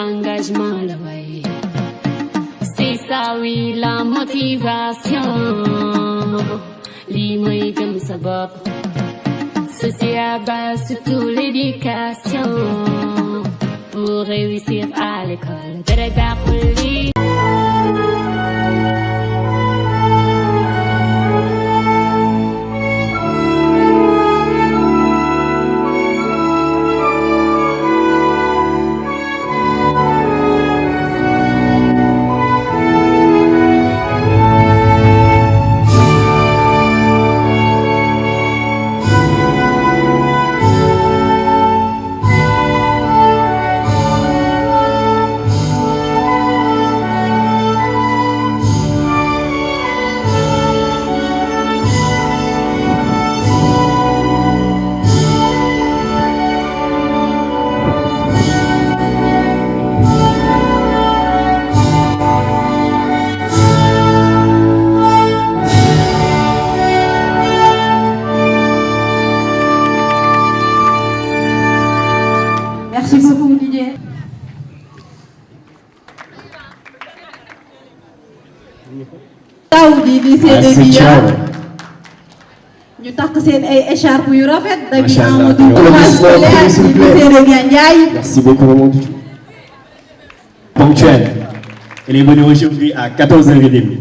engagement la way. C'est ça oui la motivation. Li moy gëm sa bopp. C'est à base surtout l'éducation. Pour réussir à l'école. Dara dàqul li. Merci beaucoup, Didier. taw di lycée de Biya ñu takk seen ay écharpe yu rafet dabi Amadou classe scolaire du lycée de Gandiaye. Merci beaucoup Mamadou. Ponctuelle. Elle est venue aujourd'hui à 14h30.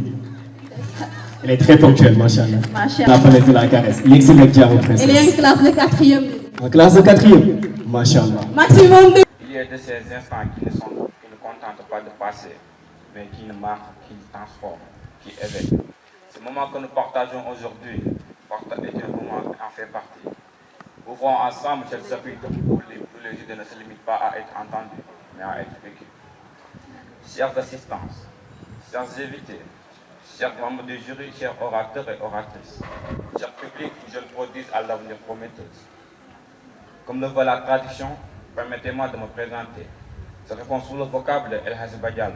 Elle est très ponctuelle, machallah. La palette de la caresse. L'excellent diable princesse. Elle est en classe de 4e. En classe de 4e. Machallah. Maximum de... Il y a de ces instants qui ne contentent pas de passer, mais qui nous marquent, qui nous transforment, qui éveillent. Ce moment que nous partageons aujourd'hui est un moment qui en fait partie. Ouvrons ensemble cette chapitre où les idées ne se limitent pas à être entendues, mais à être vécues. Chers assistants, chers invités, chers membres du jury, chers orateurs et oratrices, chers publics ou jeunes prodiges à l'avenir prometteuse. Comme le veut la tradition, permettez-moi de me présenter. Je réponds sous le vocable de El Hadji Badial,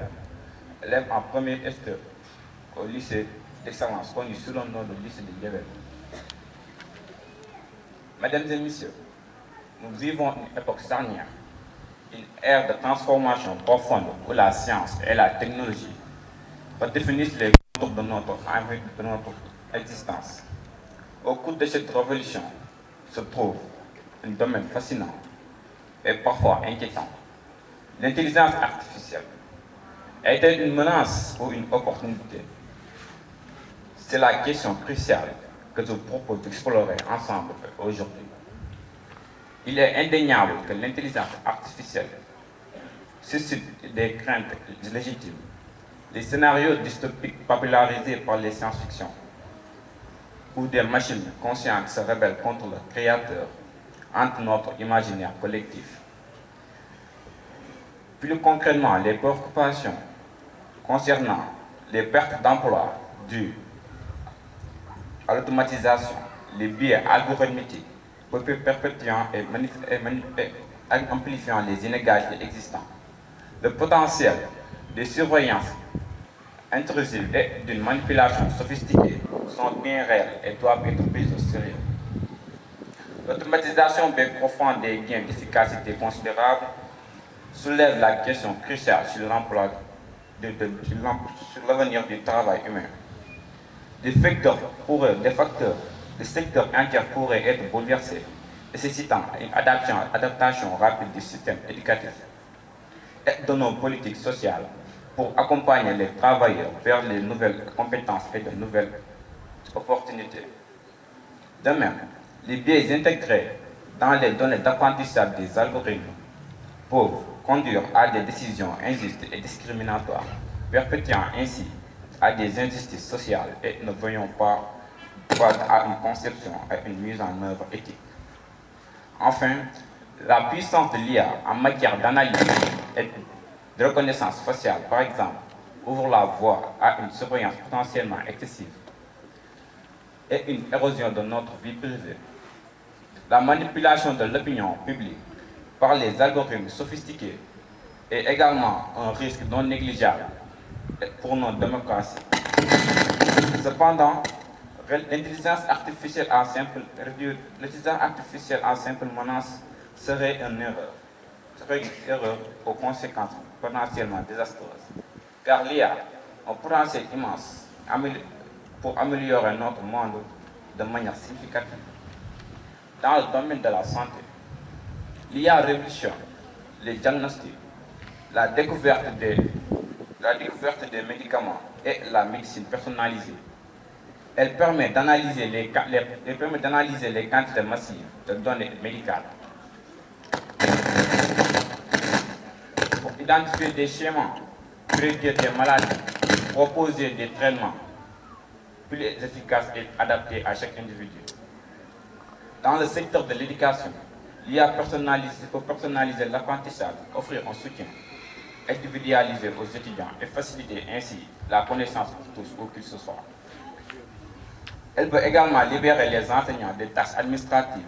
élève en première STE au lycée d'excellence, connu sous le nom de lycée de Yével. Mesdames et messieurs, nous vivons une époque charnière, une ère de transformation profonde où la science et la technologie redéfinissent les contours de notre existence. Au cours de cette révolution se trouve un domaine fascinant et parfois inquiétant. L'intelligence artificielle est-elle une menace ou une opportunité? C'est la question cruciale que je vous propose d'explorer ensemble aujourd'hui. Il est indéniable que l'intelligence artificielle suscite des craintes légitimes. Les scénarios dystopiques popularisés par les science-fiction, où des machines conscientes se rebellent contre le créateur, entre notre imaginaire collectif. Plus concrètement, les préoccupations concernant les pertes d'emplois dues à l'automatisation, les biais algorithmiques, perpétuant et amplifiant les inégalités existantes, le potentiel de surveillance intrusive et d'une manipulation sophistiquée sont bien réels et doivent être pris au sérieux. L'automatisation bien profonde des gains d'efficacité considérables soulève la question cruciale sur l'emploi, sur l'avenir du travail humain. Des secteurs entiers pourraient être bouleversés, nécessitant une adaptation rapide du système éducatif et de nos politiques sociales pour accompagner les travailleurs vers les nouvelles compétences et de nouvelles opportunités. De même, les biais intégrés dans les données d'apprentissage des algorithmes peuvent conduire à des décisions injustes et discriminatoires, perpétuant ainsi à des injustices sociales et ne voyons pas à une conception et une mise en œuvre éthique. Enfin, la puissance de l'IA en matière d'analyse et de reconnaissance faciale, par exemple, ouvre la voie à une surveillance potentiellement excessive et une érosion de notre vie privée. La manipulation de l'opinion publique par les algorithmes sophistiqués est également un risque non négligeable pour nos démocraties. Cependant, l'intelligence artificielle en simple menace serait une erreur. serait une erreur aux conséquences potentiellement désastreuses. Car l'IA a un potentiel immense pour améliorer notre monde de manière significative. Dans le domaine de la santé, l'IA révolutionne les diagnostics, la découverte des médicaments et la médecine personnalisée. Elle permet d'analyser les quantités massives de données médicales pour identifier des schémas, prédire des maladies, proposer des traitements plus efficaces et adaptés à chaque individu. Dans le secteur de l'éducation, l'IA peut personnaliser l'apprentissage, offrir un soutien individualisé aux étudiants et faciliter ainsi la connaissance pour tous où qu'ils se soient. Elle peut également libérer les enseignants des tâches administratives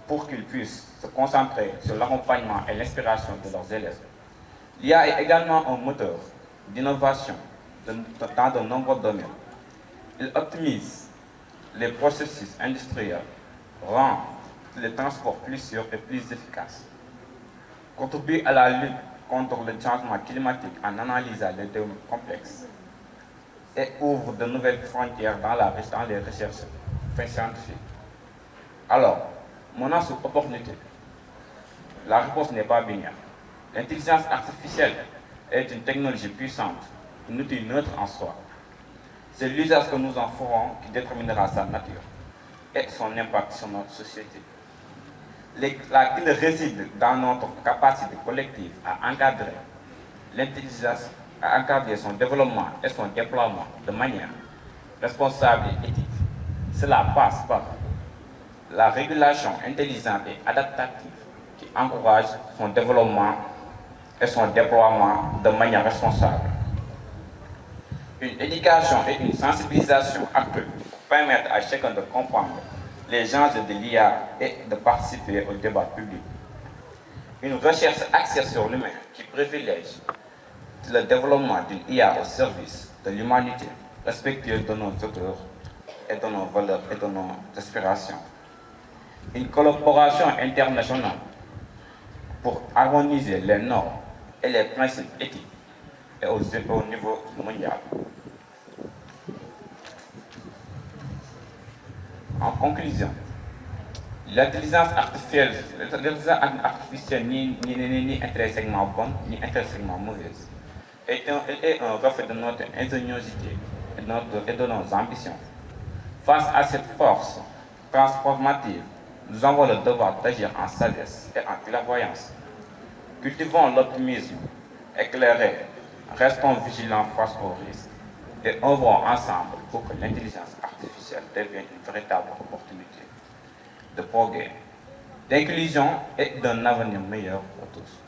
pour qu'ils puissent se concentrer sur l'accompagnement et l'inspiration de leurs élèves. L'IA est également un moteur d'innovation dans de nombreux domaines. Il optimise les processus industriels, rend les transports plus sûrs et plus efficaces, contribue à la lutte contre le changement climatique en analysant les données complexes et ouvre de nouvelles frontières dans les recherches scientifiques. Alors, mon opportunité, la réponse n'est pas binaire. L'intelligence artificielle est une technologie puissante, un outil neutre en soi. C'est l'usage que nous en ferons qui déterminera sa nature et son impact sur notre société. La clé réside dans notre capacité collective à encadrer l'intelligence, à encadrer son développement et son déploiement de manière responsable et éthique. Cela passe par la régulation intelligente et adaptative qui encourage son développement et son déploiement de manière responsable. Une éducation et une sensibilisation accrue pour permettre à chacun de comprendre les enjeux de l'IA et de participer au débat public. Une recherche axée sur l'humain qui privilège le développement d'une IA au service de l'humanité, respectueuse de nos auteurs et de nos valeurs et de nos aspirations. Une collaboration internationale pour harmoniser les normes et les principes éthiques et au niveau mondial. En conclusion, l'intelligence artificielle ni intrinsèquement bonne ni intrinsèquement mauvaise. Elle est un reflet de notre ingéniosité et de nos ambitions. Face à cette force transformative, nous avons le devoir d'agir en sagesse et en clairvoyance. Cultivons l'optimisme éclairé, restons vigilants face aux risques et œuvrons ensemble pour que l'intelligence artificielle devienne une véritable opportunité de progrès, d'inclusion et d'un avenir meilleur pour tous.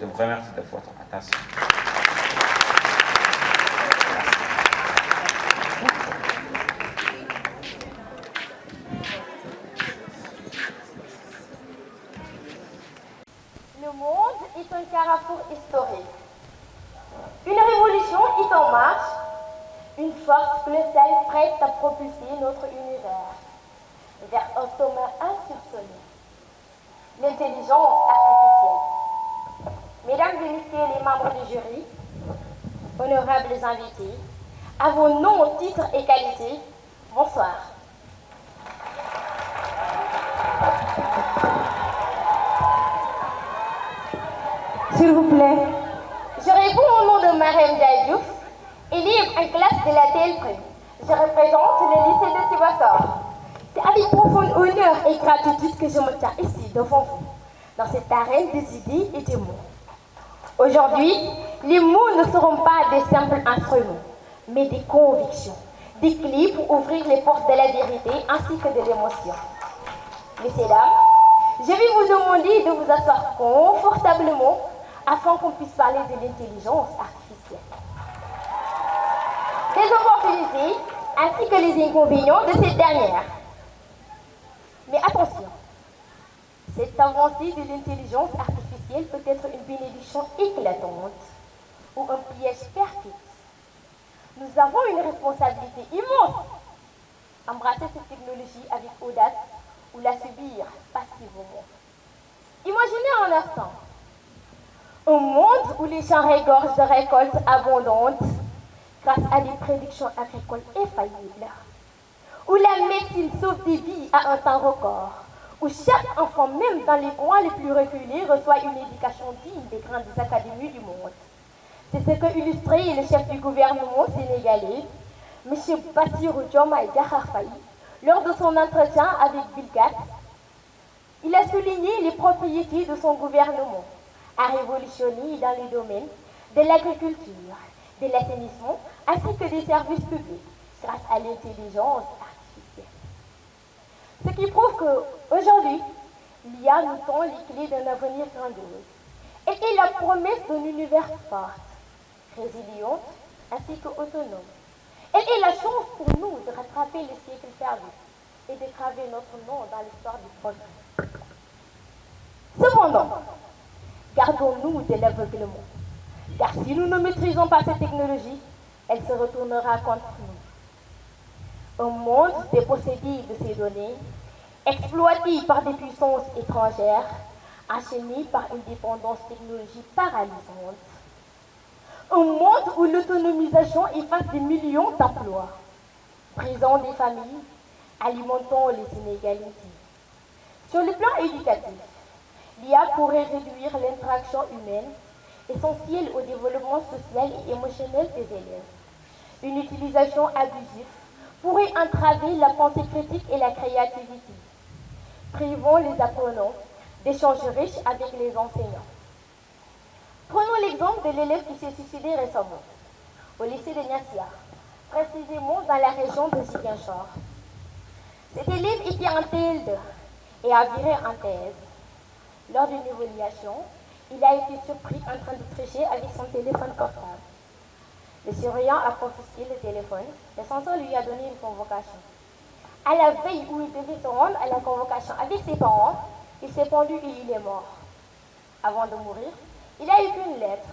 Je vous remercie de votre attention. Le monde est un carrefour historique. Une révolution est en marche, une force colossale prête à propulser notre univers vers un sommet insoupçonné. L'intelligence artificielle. Mesdames et messieurs les membres du jury, honorables invités, à vos noms, titres et qualités, bonsoir. S'il vous plaît. Je réponds au nom de Marème Diayouf, élève en classe de la DLP. Je représente le lycée de Sibassor. C'est avec profond honneur et gratitude que je me tiens ici devant vous, dans cette arène des idées et des mots. Aujourd'hui, les mots ne seront pas des simples instruments, mais des convictions, des clés pour ouvrir les portes de la vérité ainsi que de l'émotion. Messieurs, dames, je vais vous demander de vous asseoir confortablement afin qu'on puisse parler de l'intelligence artificielle. Les opportunités ainsi que les inconvénients de cette dernière. Mais attention, cette avancée de l'intelligence artificielle peut être une bénédiction éclatante ou un piège perfide. Nous avons une responsabilité immense. Embrasser cette technologie avec audace ou la subir passivement. Imaginez un instant Un monde où les champs regorgent de récoltes abondantes grâce à des prédictions agricoles infaillibles. Où la médecine sauve des vies à un temps record. Où chaque enfant, même dans les coins les plus reculés, reçoit une éducation digne des grandes académies du monde. C'est ce que illustrait le chef du gouvernement sénégalais, M. Bassirou Diomaye Diakhar Faye, lors de son entretien avec Bill Gates. Il a souligné les propriétés de son gouvernement, à révolutionner dans les domaines de l'agriculture, de l'assainissement, ainsi que des services publics, grâce à l'intelligence artificielle. Ce qui prouve qu'aujourd'hui, l'IA nous tend les clés d'un avenir grandiose et est la promesse d'un univers fort, résilient, ainsi qu'autonome. Elle est la chance pour nous de rattraper les siècles perdus et de graver notre nom dans l'histoire du progrès. Cependant, gardons-nous de l'aveuglement, car si nous ne maîtrisons pas cette technologie, elle se retournera contre nous. Un monde dépossédé de ces données, exploité par des puissances étrangères, enchaîné par une dépendance technologique paralysante. Un monde où l'autonomisation efface des millions d'emplois, brisant des familles, alimentant les inégalités. Sur le plan éducatif, l'IA pourrait réduire l'interaction humaine, essentielle au développement social et émotionnel des élèves. Une utilisation abusive pourrait entraver la pensée critique et la créativité, privant les apprenants d'échanges riches avec les enseignants. Prenons l'exemple de l'élève qui s'est suicidé récemment, au lycée de Niassia, précisément dans la région de Ziguinchor. Cet élève était en TL2 et a viré en thèse. Lors d'une évaluation, il a été surpris en train de tricher avec son téléphone portable. Le surveillant a confisqué le téléphone, le censeur lui a donné une convocation. À la veille où il devait se rendre à la convocation avec ses parents, il s'est pendu et il est mort. Avant de mourir, il a écrit une lettre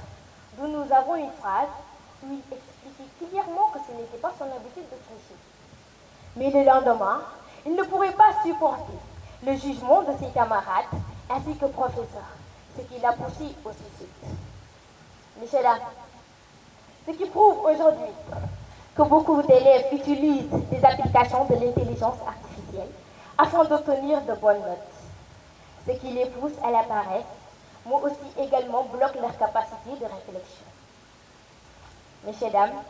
d'où nous avons une phrase où il expliquait clairement que ce n'était pas son habitude de tricher. Mais le lendemain, il ne pourrait pas supporter le jugement de ses camarades ainsi que professeurs, ce qui l'a poussé au suicide. Messieurs, dames, ce qui prouve aujourd'hui que beaucoup d'élèves utilisent des applications de l'intelligence artificielle afin d'obtenir de bonnes notes, ce qui les pousse à la paresse, mais aussi également bloque leur capacité de réflexion. Messieurs, dames,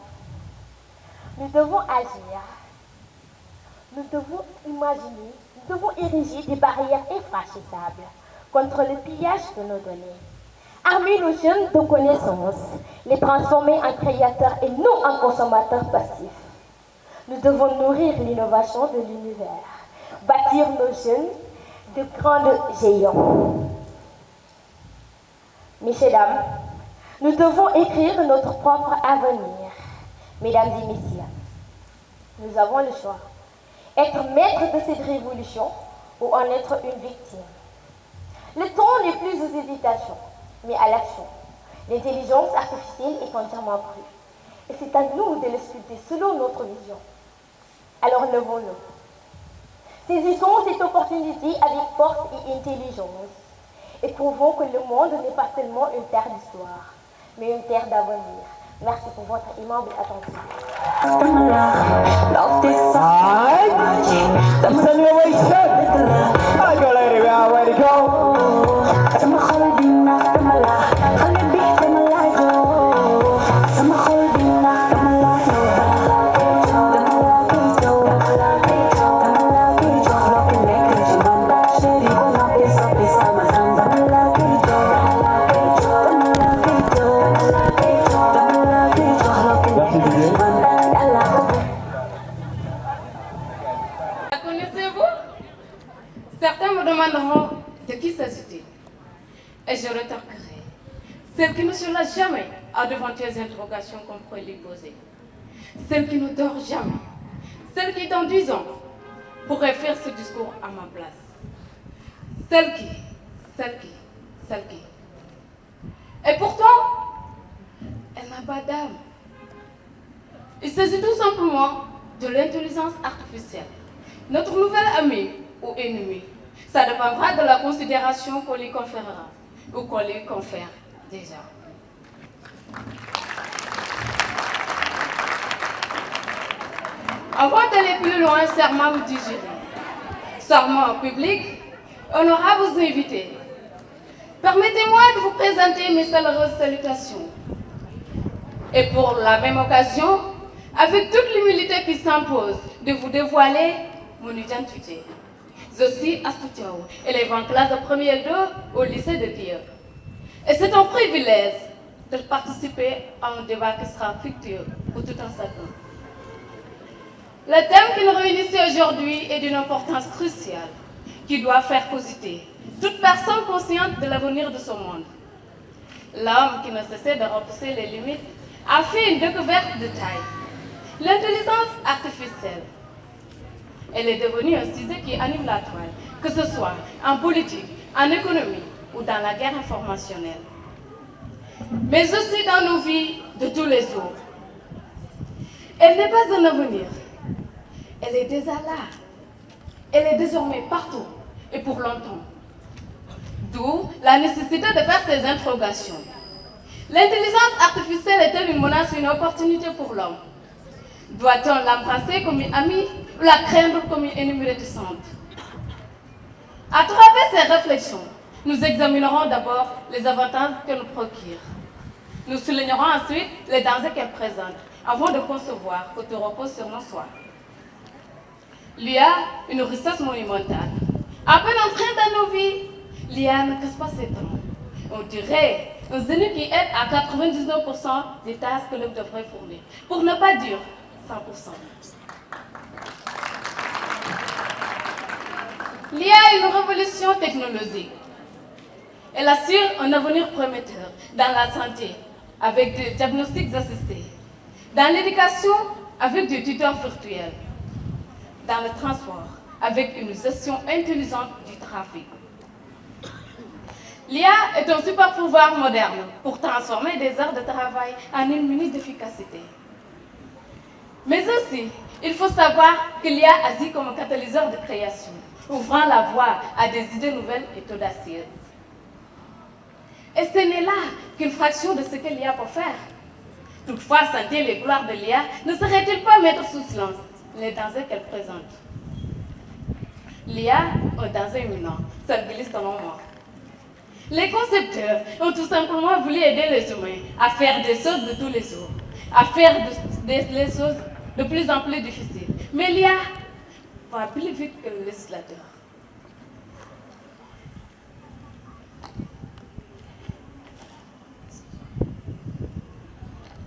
nous devons agir, nous devons imaginer, nous devons ériger des barrières infranchissables contre le pillage de nos données. Armer nos jeunes de connaissances, les transformer en créateurs et non en consommateurs passifs. Nous devons nourrir l'innovation de l'univers, bâtir nos jeunes de grands géants. Messieurs, dames, nous devons écrire notre propre avenir. Mesdames et messieurs, nous avons le choix. Être maître de cette révolution ou en être une victime. Le temps n'est plus aux hésitations, mais à l'action. L'intelligence artificielle est entièrement crue. Et c'est à nous de le sculpter selon notre vision. Alors levons-nous. Saisissons cette opportunité avec force et intelligence. Et prouvons que le monde n'est pas seulement une terre d'histoire, mais une terre d'avenir. Merci pour votre aimable attention. Certains me demanderont de qui s'agit-il. Et je rétorquerai. Celle qui ne se lâche jamais à d'éventuelles interrogations qu'on pourrait lui poser. Celle qui ne dort jamais. Celle qui, dans 10 ans, pourrait faire ce discours à ma place. Celle qui. Et pourtant, elle n'a pas d'âme. Il s'agit tout simplement de l'intelligence artificielle. Notre nouvel ami ou ennemi, ça dépendra de la considération qu'on lui conférera ou qu'on lui confère. déjà. Avant d'aller plus loin, serment du jury. Serment public, honorables invités. Permettez-moi de vous présenter mes chaleureuses salutations. Et pour la même occasion, avec toute l'humilité qui s'impose, de vous dévoiler mon identité. Je suis Astou Diaw, élève en classe de première 2 au lycée de Dieu. Et c'est un privilège de participer à un débat qui sera fructueux pour tout un chacun. Le thème qui nous réunit ici aujourd'hui est d'une importance cruciale qui doit faire cogiter toute personne consciente de l'avenir de ce monde. L'homme qui ne cessait de repousser les limites a fait une découverte de taille. L'intelligence artificielle. Elle est devenue un sujet qui anime la toile, que ce soit en politique, en économie ou dans la guerre informationnelle. Mais aussi dans nos vies de tous les jours. Elle n'est pas un avenir. Elle est déjà là. Elle est désormais partout et pour longtemps. D'où la nécessité de faire ces interrogations. L'intelligence artificielle est-elle une menace ou une opportunité pour l'homme? Doit-on l'embrasser comme une amie ou la craindre comme une ennemie réticente? À travers ces réflexions, nous examinerons d'abord les avantages qu'elle nous procure. Nous soulignerons ensuite les dangers qu'elle présente, avant de concevoir que tout repose sur nos soins. L'IA, une richesse monumentale. À peine entrée dans nos vies, l'IA ne casse pas ses temps. On dirait un génie qui aide à 99% des tâches que l'homme devrait fournir, pour ne pas dire 100%. L'IA est une révolution technologique. Elle assure un avenir prometteur dans la santé, avec des diagnostics assistés, dans l'éducation, avec des tuteurs virtuels, dans le transport, avec une gestion intelligente du trafic. L'IA est un super pouvoir moderne pour transformer des heures de travail en une minute d'efficacité. Mais aussi, il faut savoir que l'IA agit comme un catalyseur de création, ouvrant la voie à des idées nouvelles et audacieuses. Et ce n'est là qu'une fraction de ce que l'IA peut faire. Toutefois, sentir les gloires de l'IA ne serait-il pas mettre sous silence les dangers qu'elle présente? L'IA est un danger imminent, ça glisse selon moi. Les concepteurs ont tout simplement voulu aider les humains à faire des choses de tous les jours, à faire des choses de plus en plus difficiles. Mais l'IA va plus vite que le législateur.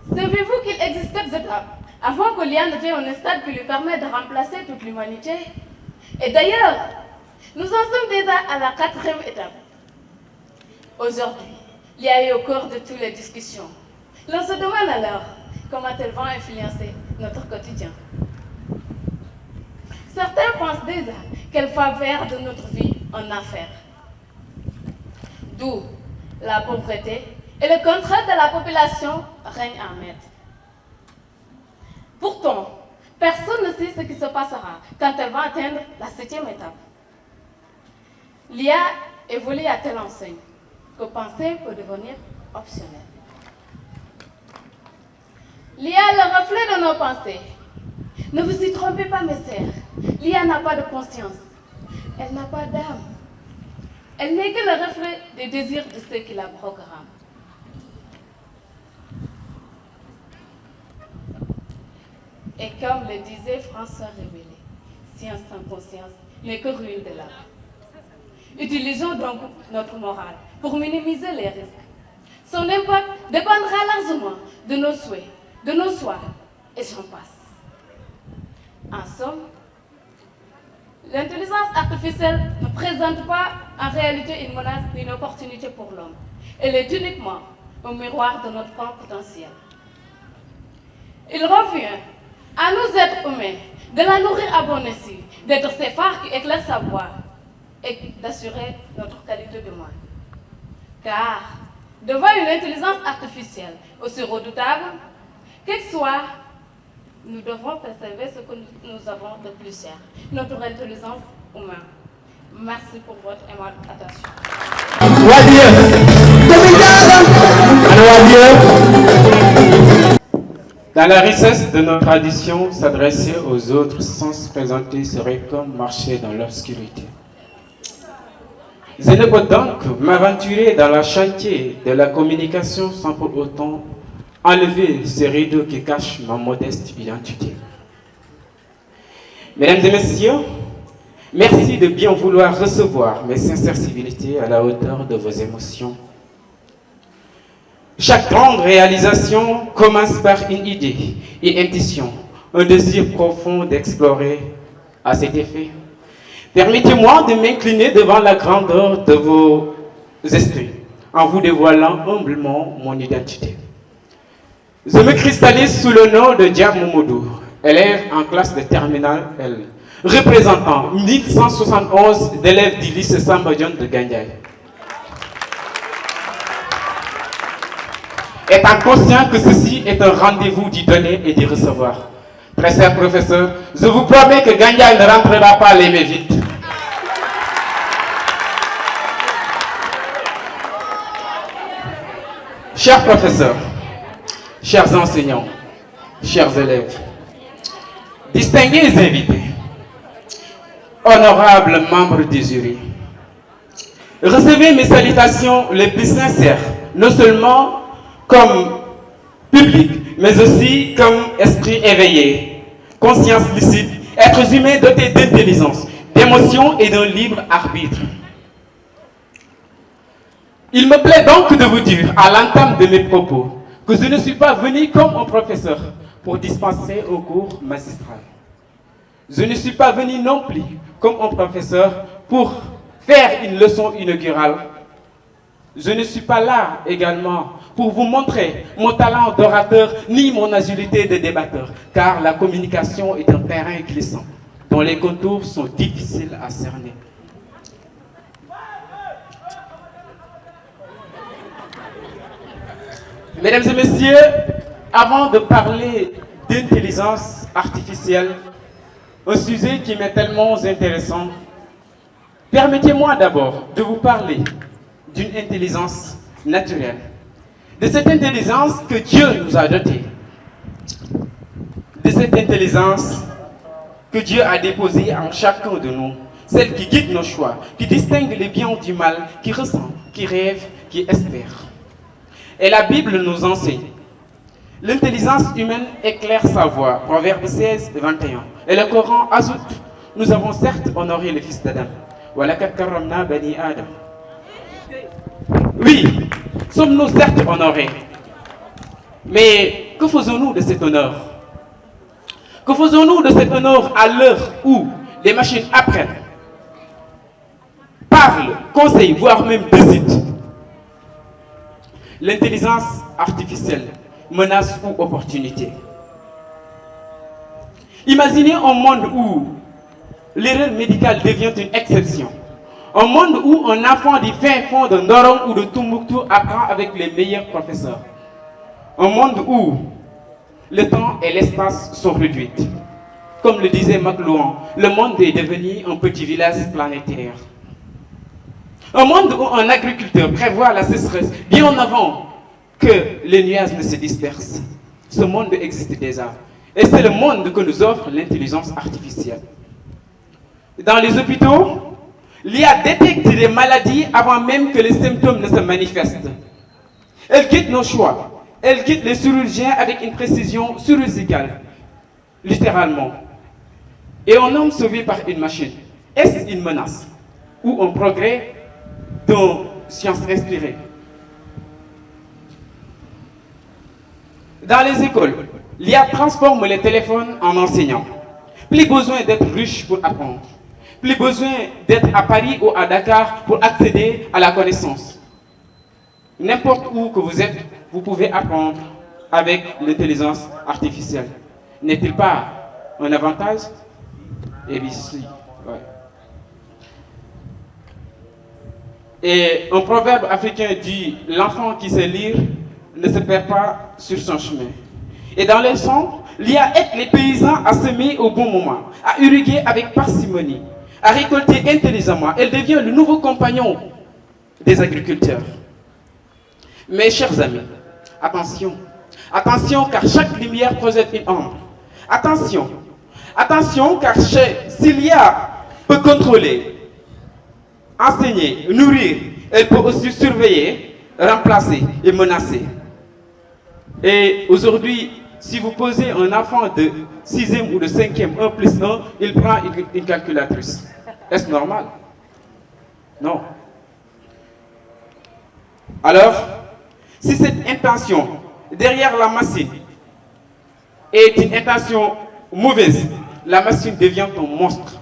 Savez-vous qu'il existait des étapes avant que l'IA ne devienne un stade qui lui permet de remplacer toute l'humanité? Et d'ailleurs, nous en sommes déjà à la 4e étape. Aujourd'hui, l'IA est au cœur de toutes les discussions. L'on se demande alors comment elle va influencer notre quotidien. Certains pensent déjà qu'elle va faire de notre vie une affaire. D'où la pauvreté et le contrôle de la population règne en maître. Pourtant, personne ne sait ce qui se passera quand elle va atteindre la 7e étape. L'IA évolue à telle enseigne que penser peut devenir optionnel. L'IA est le reflet de nos pensées. Ne vous y trompez pas, mes sœurs. L'IA n'a pas de conscience. Elle n'a pas d'âme. Elle n'est que le reflet des désirs de ceux qui la programment. Et comme le disait François Rabelais, science sans conscience n'est que ruine de l'âme. Utilisons donc notre morale pour minimiser les risques. Son impact dépendra largement de nos souhaits, de nos choix, et j'en passe. En somme, l'intelligence artificielle ne présente pas en réalité une menace ni une opportunité pour l'homme. Elle est uniquement un miroir de notre propre potentiel. Il revient à nous êtres humains de la nourrir à bon escient, d'être ces phares qui éclairent sa voie et d'assurer notre qualité de monde. Car, devant une intelligence artificielle aussi redoutable, qu'elle soit, nous devons préserver ce que nous avons de plus cher, notre intelligence humaine. Merci pour votre aimable attention. Dans la richesse de nos traditions, s'adresser aux autres sans se présenter serait comme marcher dans l'obscurité. Je ne peux donc m'aventurer dans le chantier de la communication sans pour autant enlever ces rideaux qui cachent ma modeste identité. Mesdames et messieurs, merci de bien vouloir recevoir mes sincères civilités à la hauteur de vos émotions. Chaque grande réalisation commence par une idée, une intuition, un désir profond d'explorer. À cet effet, permettez-moi de m'incliner devant la grandeur de vos esprits, en vous dévoilant humblement mon identité. Je me cristallise sous le nom de Diab Momodou, élève en classe de terminale L, représentant 1171 d'élèves du lycée Samba Dione de Gandiaye. Étant conscient que ceci est un rendez-vous d'y donner et d'y recevoir. Très cher professeur, je vous promets que Gandiaye ne rentrera pas les mains vides. Chers professeurs, chers enseignants, chers élèves, distingués invités, honorables membres du jury, recevez mes salutations les plus sincères, non seulement comme public, mais aussi comme esprit éveillé, conscience lucide, êtres humains dotés d'intelligence, d'émotion et d'un libre arbitre. Il me plaît donc de vous dire, à l'entame de mes propos, que je ne suis pas venu comme un professeur pour dispenser un cours magistral. Je ne suis pas venu non plus comme un professeur pour faire une leçon inaugurale. Je ne suis pas là également pour vous montrer mon talent d'orateur ni mon agilité de débatteur, car la communication est un terrain glissant dont les contours sont difficiles à cerner. Mesdames et messieurs, avant de parler d'intelligence artificielle, un sujet qui m'est tellement intéressant, permettez-moi d'abord de vous parler d'une intelligence naturelle, de cette intelligence que Dieu nous a dotée, de cette intelligence que Dieu a déposée en chacun de nous, celle qui guide nos choix, qui distingue le bien du mal, qui ressent, qui rêve, qui espère. Et la Bible nous enseigne. L'intelligence humaine éclaire sa voie, Proverbe 16, 21. Et le Coran ajoute, nous avons certes honoré le fils d'Adam. Oui, sommes-nous certes honorés. Mais que faisons-nous de cet honneur? Que faisons-nous de cet honneur à l'heure où les machines apprennent, parlent, conseillent, voire même décident? L'intelligence artificielle, menace ou opportunité. Imaginez un monde où l'erreur médicale devient une exception. Un monde où un enfant du fin fond de Ndorong ou de Tombouctou apprend avec les meilleurs professeurs. Un monde où le temps et l'espace sont réduits. Comme le disait McLuhan, le monde est devenu un petit village planétaire. Un monde où un agriculteur prévoit la sécheresse bien avant que les nuages ne se dispersent. Ce monde existe déjà. Et c'est le monde que nous offre l'intelligence artificielle. Dans les hôpitaux, l'IA détecte des maladies avant même que les symptômes ne se manifestent. Elle guide nos choix. Elle guide les chirurgiens avec une précision chirurgicale, littéralement. Et un homme sauvé par une machine, est-ce une menace ou un progrès dans science inspirée? Dans les écoles, l'IA transforme les téléphones en enseignants. Plus besoin d'être riche pour apprendre. Plus besoin d'être à Paris ou à Dakar pour accéder à la connaissance. N'importe où que vous êtes, vous pouvez apprendre avec l'intelligence artificielle. N'est-il pas un avantage? Eh bien, si. Ouais. Et un proverbe africain dit, l'enfant qui sait lire ne se perd pas sur son chemin. Et dans les champs, l'IA aide les paysans à semer au bon moment, à irriguer avec parcimonie, à récolter intelligemment. Elle devient le nouveau compagnon des agriculteurs. Mes chers amis, Attention. Attention, car chaque lumière projette une ombre. Attention. Attention, car Cilia peut contrôler, enseigner, nourrir. Elle peut aussi surveiller, remplacer et menacer. Et aujourd'hui, si vous posez un enfant de 6e ou de 5e, 1 plus 1, il prend une calculatrice. Est-ce normal? Non. Alors, si cette intention derrière la machine est une intention mauvaise, la machine devient un monstre.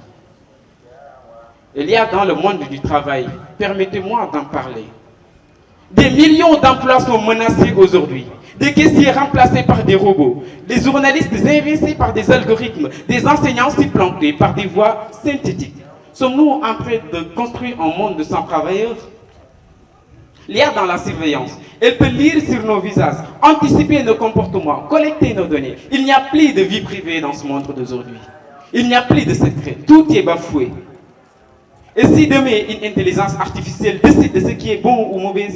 Il y a dans le monde du travail, permettez-moi d'en parler, des millions d'emplois sont menacés aujourd'hui. Des caissiers remplacés par des robots, des journalistes invincés par des algorithmes, des enseignants supplantés par des voix synthétiques. Sommes-nous en train de construire un monde sans travailleurs? L'IA dans la surveillance, elle peut lire sur nos visages, anticiper nos comportements, collecter nos données. Il n'y a plus de vie privée dans ce monde d'aujourd'hui. Il n'y a plus de secret, tout est bafoué. Et si demain une intelligence artificielle décide de ce qui est bon ou mauvais,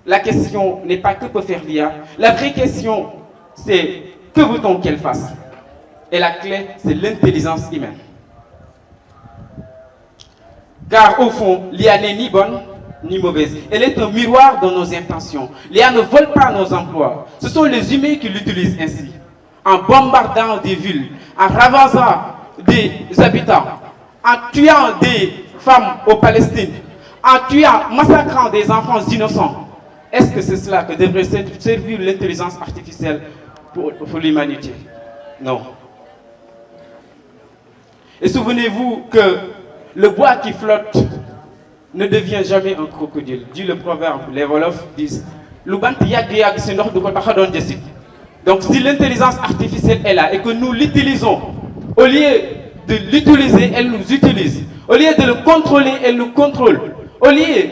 la question n'est pas que peut faire l'IA. La vraie question, c'est que veut-on qu'elle fasse? Et la clé, c'est l'intelligence humaine. Car au fond, l'IA n'est ni bonne ni mauvaise. Elle est un miroir de nos intentions. L'IA ne vole pas nos emplois. Ce sont les humains qui l'utilisent ainsi. En bombardant des villes, en ravasant des habitants, en tuant des femmes aux Palestine, en tuant, massacrant des enfants innocents. Est-ce que c'est cela que devrait servir l'intelligence artificielle pour l'humanité? Non. Et souvenez-vous que le bois qui flotte ne devient jamais un crocodile. Dit le proverbe, les Wolofs disent. Donc si l'intelligence artificielle est là et que nous l'utilisons, au lieu de l'utiliser, elle nous utilise. Au lieu de le contrôler, elle nous contrôle. Au lieu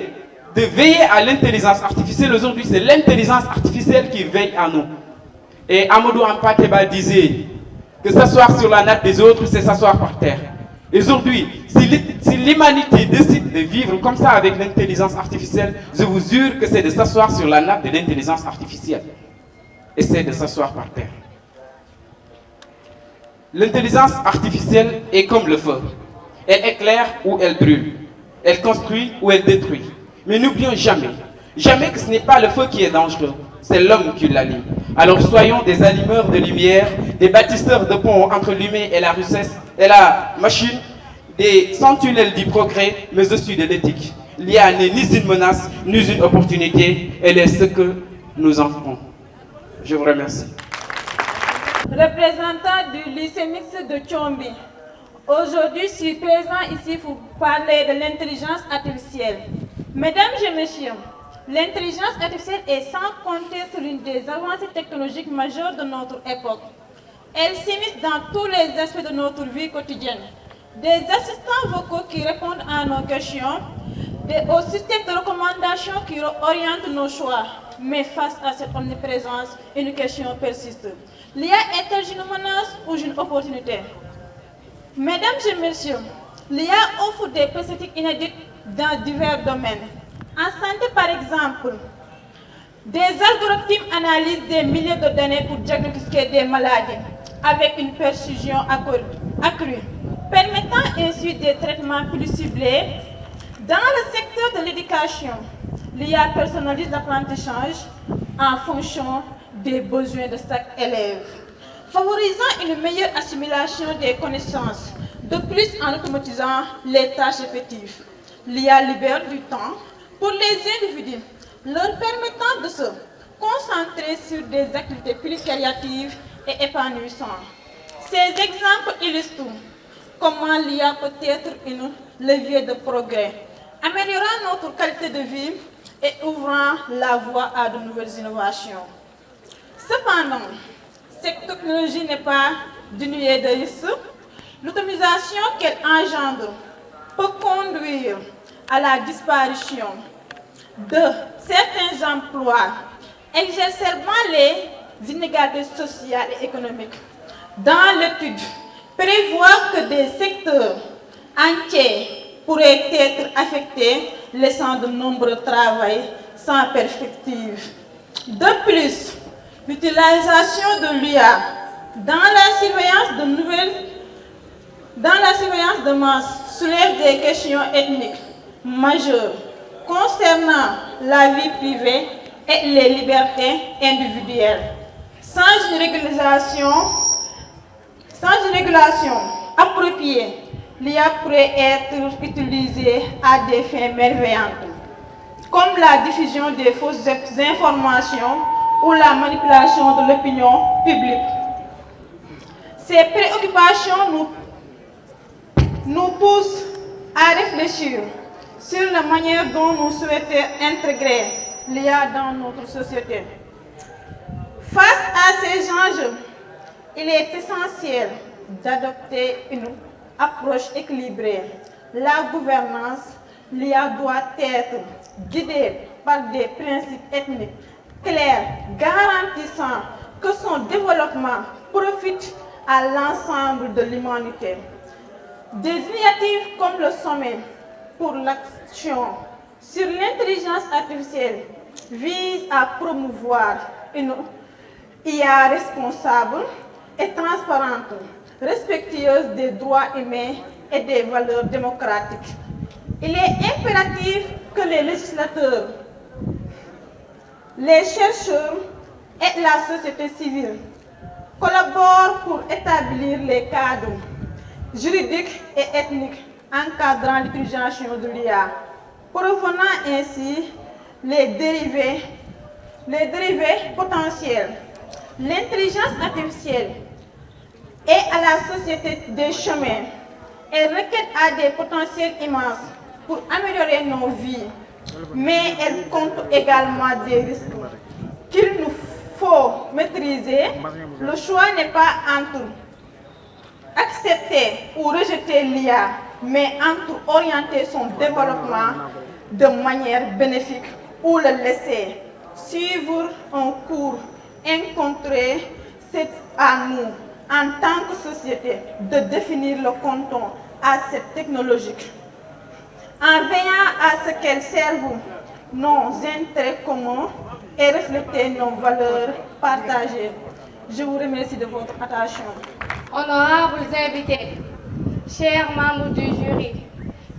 de veiller à l'intelligence artificielle, aujourd'hui c'est l'intelligence artificielle qui veille à nous. Et Amadou Ampateba disait que s'asseoir sur la natte des autres, c'est s'asseoir par terre. Aujourd'hui, si l'humanité décide de vivre comme ça avec l'intelligence artificielle, je vous jure que c'est de s'asseoir sur la nappe de l'intelligence artificielle. Et c'est de s'asseoir par terre. L'intelligence artificielle est comme le feu. Elle éclaire ou elle brûle. Elle construit ou elle détruit. Mais n'oublions jamais, jamais que ce n'est pas le feu qui est dangereux, c'est l'homme qui l'allume. Alors soyons des allumeurs de lumière, des bâtisseurs de ponts entre l'humain et la richesse et la machine, des sentinelles du progrès, mais aussi de l'éthique. L'IA n'est ni une menace, ni une opportunité, elle est ce que nous en ferons. Je vous remercie. Représentant du lycée mixte de Tchombi, aujourd'hui je suis présent ici pour parler de l'intelligence artificielle. Mesdames et messieurs, l'intelligence artificielle est sans compter sur l'une des avancées technologiques majeures de notre époque. Elle s'immisce dans tous les aspects de notre vie quotidienne. Des assistants vocaux qui répondent à nos questions, au système de recommandation qui oriente nos choix. Mais face à cette omniprésence, une question persiste. L'IA est-elle une menace ou une opportunité? Mesdames et messieurs, l'IA offre des perspectives inédites dans divers domaines. En santé, par exemple, des algorithmes analysent des milliers de données pour diagnostiquer des maladies avec une précision accrue, permettant ainsi des traitements plus ciblés. Dans le secteur de l'éducation, l'IA personnalise l'apprentissage en fonction des besoins de chaque élève, favorisant une meilleure assimilation des connaissances, de plus en automatisant les tâches répétitives. L'IA libère du temps pour les individus, leur permettant de se concentrer sur des activités plus créatives et épanouissantes. Ces exemples illustrent comment l'IA peut être un levier de progrès, améliorant notre qualité de vie et ouvrant la voie à de nouvelles innovations. Cependant, cette technologie n'est pas dénuée de risques. L'automatisation qu'elle engendre peut conduire à la disparition de certains emplois, exacerbant les inégalités sociales et économiques. Dans l'étude, prévoit que des secteurs entiers pourraient être affectés, laissant de nombreux travailleurs sans perspective. De plus, l'utilisation de l'IA dans la surveillance de masse soulève des questions ethniques majeures concernant la vie privée et les libertés individuelles. Sans une régulation appropriée, l'IA pourrait être utilisée à des fins malveillantes, comme la diffusion des fausses informations ou la manipulation de l'opinion publique. Ces préoccupations nous poussent à réfléchir sur la manière dont nous souhaitons intégrer l'IA dans notre société. Face à ces enjeux, il est essentiel d'adopter une approche équilibrée. La gouvernance, l'IA doit être guidée par des principes ethniques clairs, garantissant que son développement profite à l'ensemble de l'humanité. Des initiatives comme le Sommet pour l'action sur l'intelligence artificielle visent à promouvoir une IA responsable et transparente, respectueuse des droits humains et des valeurs démocratiques. Il est impératif que les législateurs, les chercheurs et la société civile collaborent pour établir les cadres juridiques et ethniques encadrant l'utilisation de l'IA, prévenant ainsi les dérivés potentiels. L'intelligence artificielle est à la société des chemins et requiert à des potentiels immenses pour améliorer nos vies, mais elle compte également des risques qu'il nous faut maîtriser. Le choix n'est pas entre accepter ou rejeter l'IA, mais entre orienter son développement de manière bénéfique ou le laisser suivre un cours incontré. C'est à nous, en tant que société, de définir le contour à cette technologie, en veillant à ce qu'elle serve nos intérêts communs et reflète nos valeurs partagées. Je vous remercie de votre attention. Honorables invités, chers membres du jury,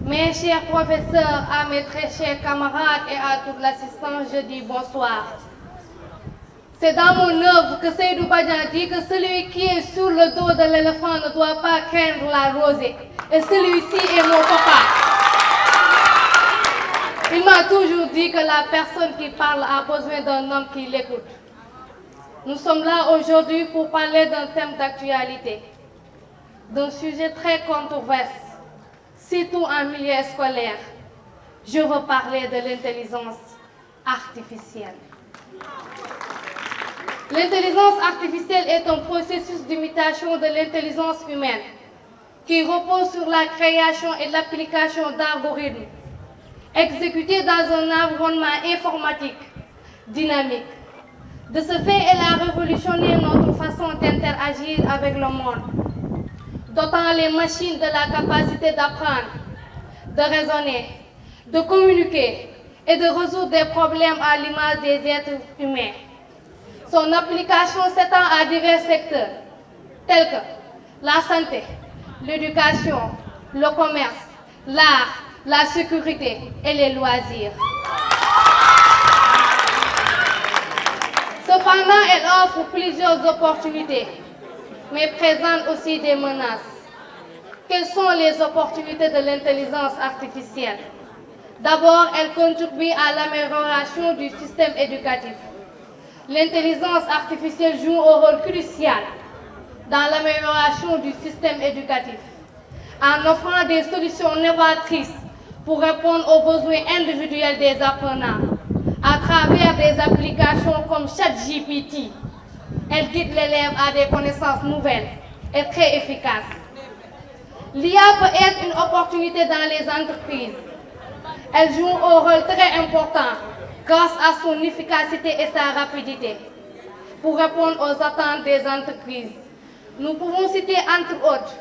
mes chers professeurs, à mes très chers camarades et à toute l'assistance, je dis bonsoir. C'est dans mon œuvre que Seydou Badian dit que celui qui est sur le dos de l'éléphant ne doit pas craindre la rosée. Et celui-ci est mon papa. Il m'a toujours dit que la personne qui parle a besoin d'un homme qui l'écoute. Nous sommes là aujourd'hui pour parler d'un thème d'actualité, d'un sujet très controversé, surtout en milieu scolaire. Je veux parler de l'intelligence artificielle. L'intelligence artificielle est un processus d'imitation de l'intelligence humaine qui repose sur la création et l'application d'algorithmes exécutés dans un environnement informatique dynamique. De ce fait, elle a révolutionné notre façon d'interagir avec le monde, dotant les machines de la capacité d'apprendre, de raisonner, de communiquer et de résoudre des problèmes à l'image des êtres humains. Son application s'étend à divers secteurs, tels que la santé, l'éducation, le commerce, l'art, la sécurité et les loisirs. Cependant, elle offre plusieurs opportunités, mais présente aussi des menaces. Quelles sont les opportunités de l'intelligence artificielle? D'abord, elle contribue à l'amélioration du système éducatif. L'intelligence artificielle joue un rôle crucial dans l'amélioration du système éducatif, en offrant des solutions novatrices pour répondre aux besoins individuels des apprenants. À travers des applications comme ChatGPT, elle guide l'élève à des connaissances nouvelles et très efficaces. L'IA peut être une opportunité dans les entreprises. Elle joue un rôle très important grâce à son efficacité et sa rapidité pour répondre aux attentes des entreprises. Nous pouvons citer entre autres,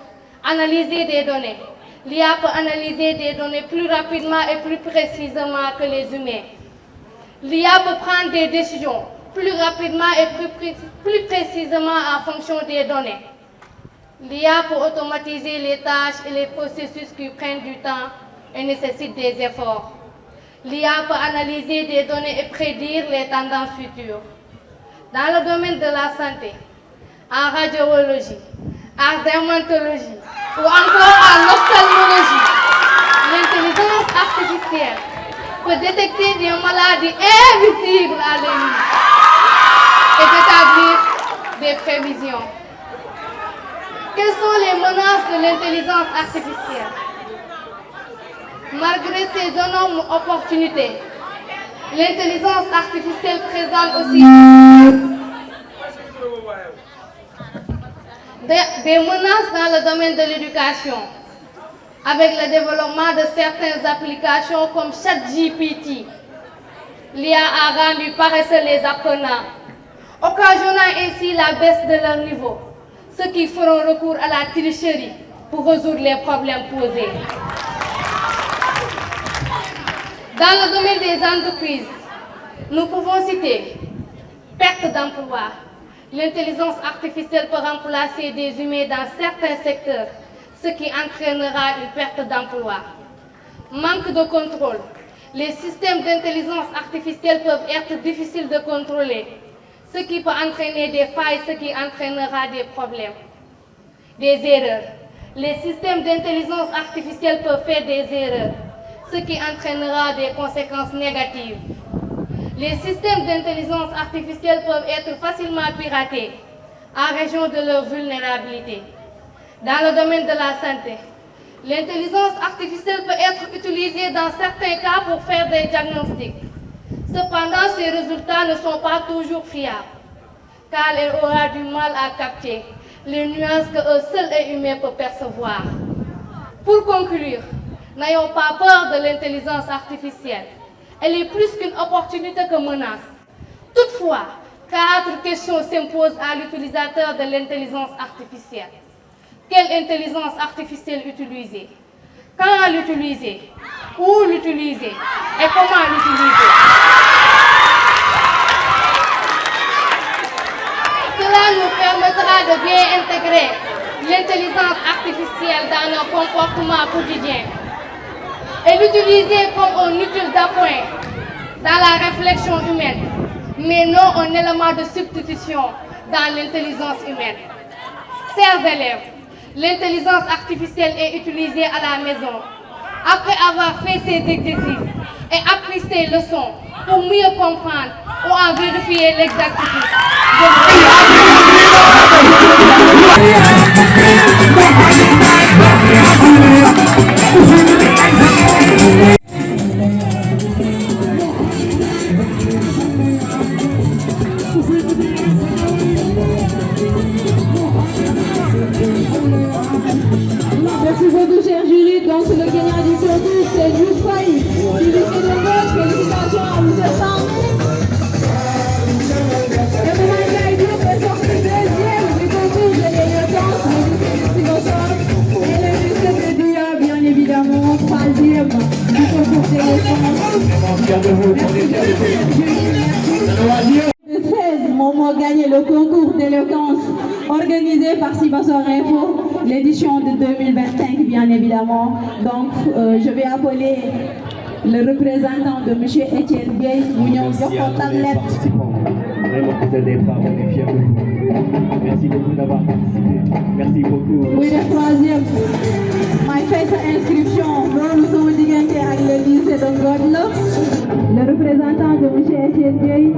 analyser des données. L'IA peut analyser des données plus rapidement et plus précisément que les humains. L'IA peut prendre des décisions plus rapidement et plus précisément en fonction des données. L'IA pour automatiser les tâches et les processus qui prennent du temps et nécessitent des efforts. L'IA peut analyser des données et prédire les tendances futures. Dans le domaine de la santé, en radiologie, en dermatologie ou encore en ophtalmologie, l'intelligence artificielle peut détecter des maladies invisibles à l'œil et établir des prévisions. Quelles sont les menaces de l'intelligence artificielle? Malgré ces énormes opportunités, l'intelligence artificielle présente aussi des menaces dans le domaine de l'éducation, avec le développement de certaines applications comme ChatGPT. L'IA a rendu paresseux les apprenants, occasionnant ainsi la baisse de leur niveau, ceux qui feront recours à la tricherie pour résoudre les problèmes posés. Dans le domaine des entreprises, nous pouvons citer perte d'emploi. L'intelligence artificielle peut remplacer des humains dans certains secteurs, ce qui entraînera une perte d'emploi. Manque de contrôle. Les systèmes d'intelligence artificielle peuvent être difficiles de contrôler, ce qui peut entraîner des failles, ce qui entraînera des problèmes, des erreurs. Les systèmes d'intelligence artificielle peuvent faire des erreurs, ce qui entraînera des conséquences négatives. Les systèmes d'intelligence artificielle peuvent être facilement piratés en raison de leur vulnérabilité. Dans le domaine de la santé, l'intelligence artificielle peut être utilisée dans certains cas pour faire des diagnostics. Cependant, ces résultats ne sont pas toujours fiables, car elle aura du mal à capter les nuances que seul un humain peut percevoir. Pour conclure, n'ayons pas peur de l'intelligence artificielle. Elle est plus qu'une opportunité que menace. Toutefois, 4 questions s'imposent à l'utilisateur de l'intelligence artificielle. Quelle intelligence artificielle utiliser? Quand l'utiliser? Où l'utiliser? Et comment l'utiliser? Cela nous permettra de bien intégrer l'intelligence artificielle dans nos comportements quotidiens et l'utiliser comme un outil d'appoint dans la réflexion humaine, mais non un élément de substitution dans l'intelligence humaine. Chers élèves, l'intelligence artificielle est utilisée à la maison après avoir fait ses exercices et appris ses leçons pour mieux comprendre ou en vérifier l'exactitude. Merci beaucoup, cher jury. Donc, le gagnant du concours, c'est Diouf Faye du lycée de Ngoz. Félicitations à vous ensemble. Et Maman Ndiaye Diouf est sorti deuxième du concours de l'élégance du lycée de Sibassor. Et le lycée de Dia, bien évidemment, troisième du concours d'élégance. Le 16, Momo gagné le concours d'éloquence organisé par Sibassor Info, l'édition de 2025 bien évidemment. Donc je vais appeler le représentant de M. Etienne Gueye, Mounion Tablette. Vraiment, vous êtes des femmes, on est fiers de vous. Merci beaucoup d'avoir participé. Merci beaucoup. Oui, le troisième. Ma fait sa inscription. Nous sommes digantés avec le lycée de Godlo. Le représentant de M. Etienne Gueye.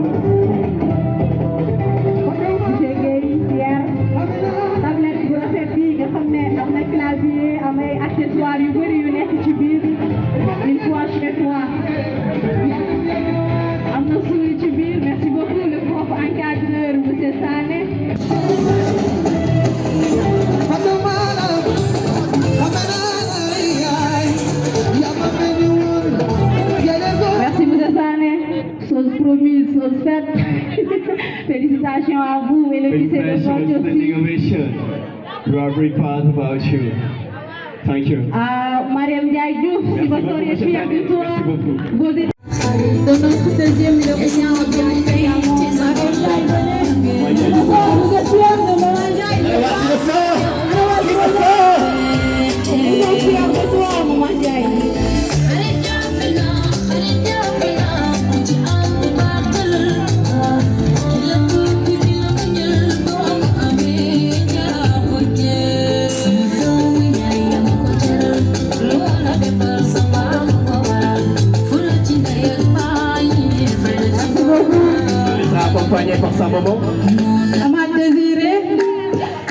M. Gueye, Pierre. Tablette bu rafet bi nga xam ne am na clavier am ay accessoires yu bëri yu nekk ci biir. Une fois chez toi. Am na suuri ci biir. Merci beaucoup le prof encadreur M. Sané. Merci M. Sané. Chose promise, chose faite. Félicitations à vous et le lycée de Bordeaux. We are very proud about you. Thank you. Mariam Ndiaye Diouf, si vous seriez fiers de toi. Merci beaucoup. De notre deuxième lauréat, bien évidemment, Vous êtes fiers de Maman Ndiaye? Ils sont fiers de toi, Maman Ndiaye. Accompagné par sa maman. Amath Désiré,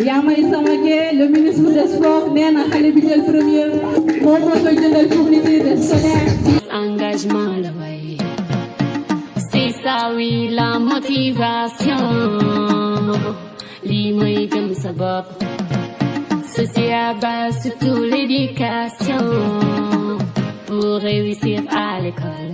Yamay Samake, le ministre des Sports, Néna xale bi jël premier, moom moo koy jëndal fourniture scolaire. Engagement la way, c'est ça oui la motivation. Li mooy gëm sa bopp, ceci à base surtout l'éducation pour réussir à l'école.